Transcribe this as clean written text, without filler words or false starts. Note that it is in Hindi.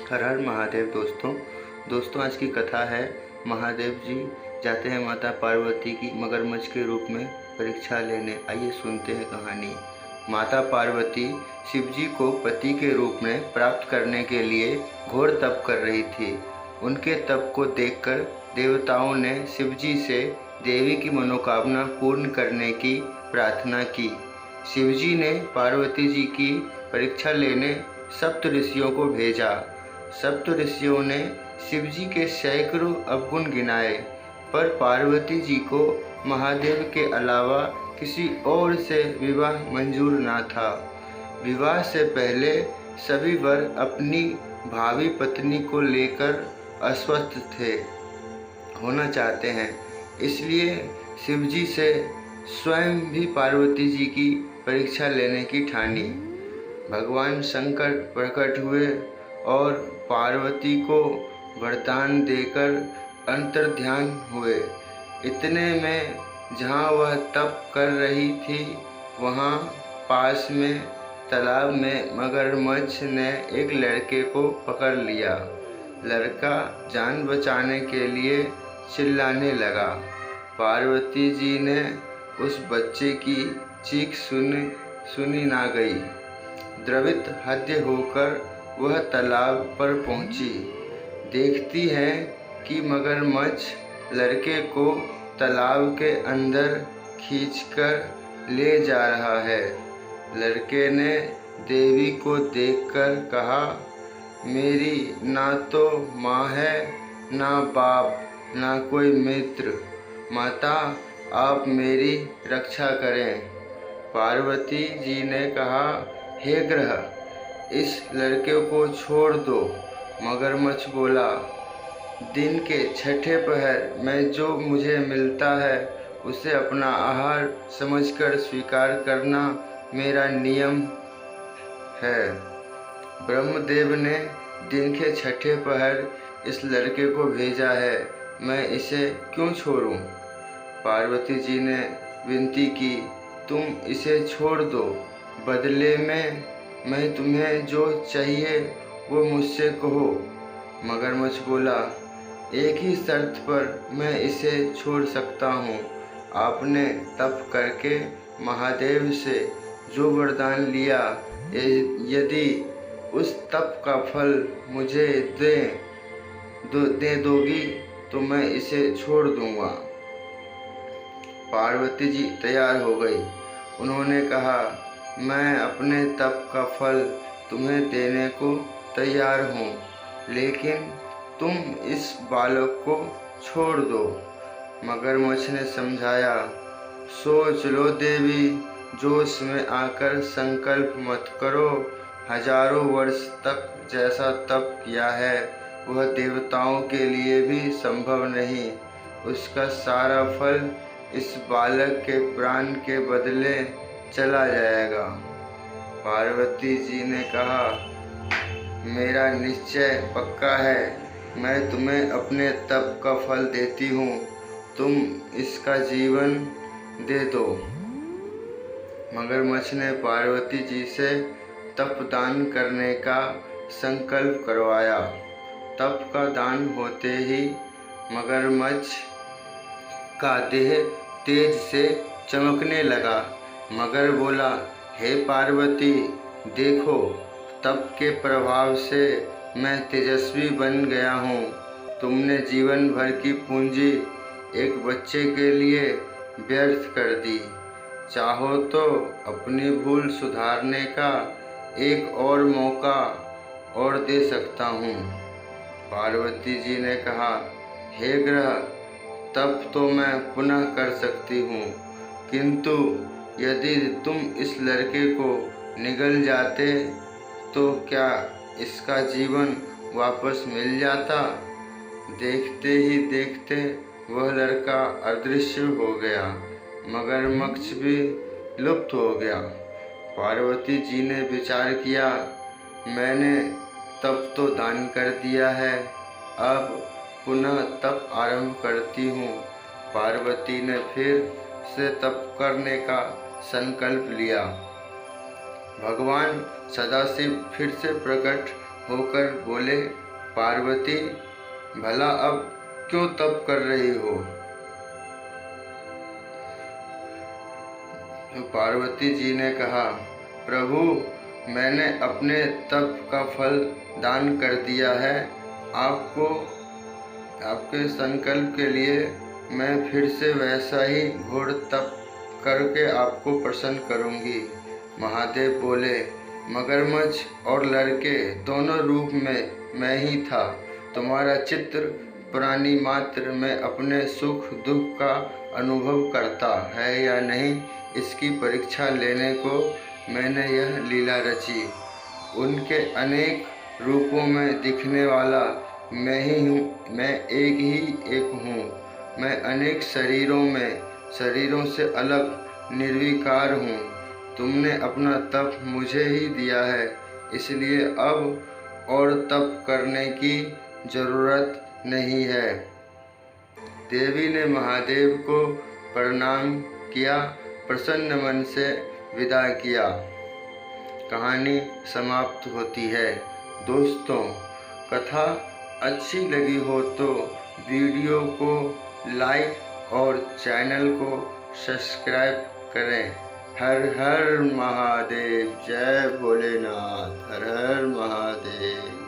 हर हर महादेव। दोस्तों आज की कथा है महादेव जी जाते हैं माता पार्वती की मगरमच्छ के रूप में परीक्षा लेने। आइए सुनते हैं कहानी। माता पार्वती शिव जी को पति के रूप में प्राप्त करने के लिए घोर तप कर रही थी। उनके तप को देखकर देवताओं ने शिव जी से देवी की मनोकामना पूर्ण करने की प्रार्थना की। शिव जी ने पार्वती जी की परीक्षा लेने सप्त ऋषियों को भेजा। सप्त ऋषियों ने शिव जी के सैकड़ों अवगुण गिनाए, पर पार्वती जी को महादेव के अलावा किसी और से विवाह मंजूर ना था। विवाह से पहले सभी वर अपनी भावी पत्नी को लेकर अस्वस्थ होना चाहते हैं, इसलिए शिव जी से स्वयं भी पार्वती जी की परीक्षा लेने की ठानी। भगवान शंकर प्रकट हुए और पार्वती को वरदान देकर अंतर्ध्यान हुए। इतने में जहाँ वह तप कर रही थी, वहाँ पास में तालाब में मगरमच्छ ने एक लड़के को पकड़ लिया। लड़का जान बचाने के लिए चिल्लाने लगा। पार्वती जी ने उस बच्चे की चीख सुनी ना गई। द्रवित हृदय होकर वह तालाब पर पहुंची। देखती है कि मगरमच्छ लड़के को तालाब के अंदर खींचकर ले जा रहा है। लड़के ने देवी को देखकर कहा, मेरी ना तो माँ है, ना बाप, ना कोई मित्र। माता, आप मेरी रक्षा करें। पार्वती जी ने कहा, हे ग्रह, इस लड़के को छोड़ दो। मगरमच्छ बोला, दिन के छठे पहर में जो मुझे मिलता है उसे अपना आहार समझकर स्वीकार करना मेरा नियम है। ब्रह्मदेव ने दिन के छठे पहर इस लड़के को भेजा है, मैं इसे क्यों छोड़ूं? पार्वती जी ने विनती की, तुम इसे छोड़ दो, बदले में मैं तुम्हें जो चाहिए वो मुझसे कहो। मगरमच्छ बोला, एक ही शर्त पर मैं इसे छोड़ सकता हूँ। आपने तप करके महादेव से जो वरदान लिया, यदि उस तप का फल मुझे दे दोगी तो मैं इसे छोड़ दूंगा। पार्वती जी तैयार हो गई। उन्होंने कहा, मैं अपने तप का फल तुम्हें देने को तैयार हूँ, लेकिन तुम इस बालक को छोड़ दो। मगरमच्छ ने समझाया, सोच लो देवी, जोश में आकर संकल्प मत करो। हजारों वर्ष तक जैसा तप किया है वह देवताओं के लिए भी संभव नहीं। उसका सारा फल इस बालक के प्राण के बदले चला जाएगा। पार्वती जी ने कहा, मेरा निश्चय पक्का है, मैं तुम्हें अपने तप का फल देती हूँ, तुम इसका जीवन दे दो। मगरमच्छ ने पार्वती जी से तप दान करने का संकल्प करवाया। तप का दान होते ही मगरमच्छ का देह तेज से चमकने लगा। मगर बोला, हे पार्वती, देखो, तप के प्रभाव से मैं तेजस्वी बन गया हूँ। तुमने जीवन भर की पूंजी एक बच्चे के लिए व्यर्थ कर दी। चाहो तो अपनी भूल सुधारने का एक और मौका और दे सकता हूँ। पार्वती जी ने कहा, हे ग्रह, तब तो मैं पुनः कर सकती हूँ, किंतु यदि तुम इस लड़के को निगल जाते तो क्या इसका जीवन वापस मिल जाता? देखते ही देखते वह लड़का अदृश्य हो गया। मगरमच्छ भी लुप्त हो गया। पार्वती जी ने विचार किया, मैंने तप तो दान कर दिया है, अब पुनः तप आरंभ करती हूँ। पार्वती ने फिर से तप करने का संकल्प लिया। भगवान सदाशिव फिर से प्रकट होकर बोले, पार्वती भला अब क्यों तप कर रही हो? तो पार्वती जी ने कहा, प्रभु मैंने अपने तप का फल दान कर दिया है। आपके संकल्प के लिए मैं फिर से वैसा ही घोर तप करके आपको प्रसन्न करूंगी। महादेव बोले, मगरमच्छ और लड़के दोनों रूप में मैं ही था। तुम्हारा चित्र प्राणी मात्र में अपने सुख दुख का अनुभव करता है या नहीं, इसकी परीक्षा लेने को मैंने यह लीला रची। उनके अनेक रूपों में दिखने वाला मैं ही हूँ, मैं एक ही एक हूँ। मैं अनेक शरीरों से अलग निर्विकार हूँ। तुमने अपना तप मुझे ही दिया है, इसलिए अब और तप करने की जरूरत नहीं है। देवी ने महादेव को प्रणाम किया, प्रसन्न मन से विदा किया। कहानी समाप्त होती है। दोस्तों, कथा अच्छी लगी हो तो वीडियो को लाइक और चैनल को सब्सक्राइब करें। हर हर महादेव, जय भोलेनाथ, हर हर महादेव।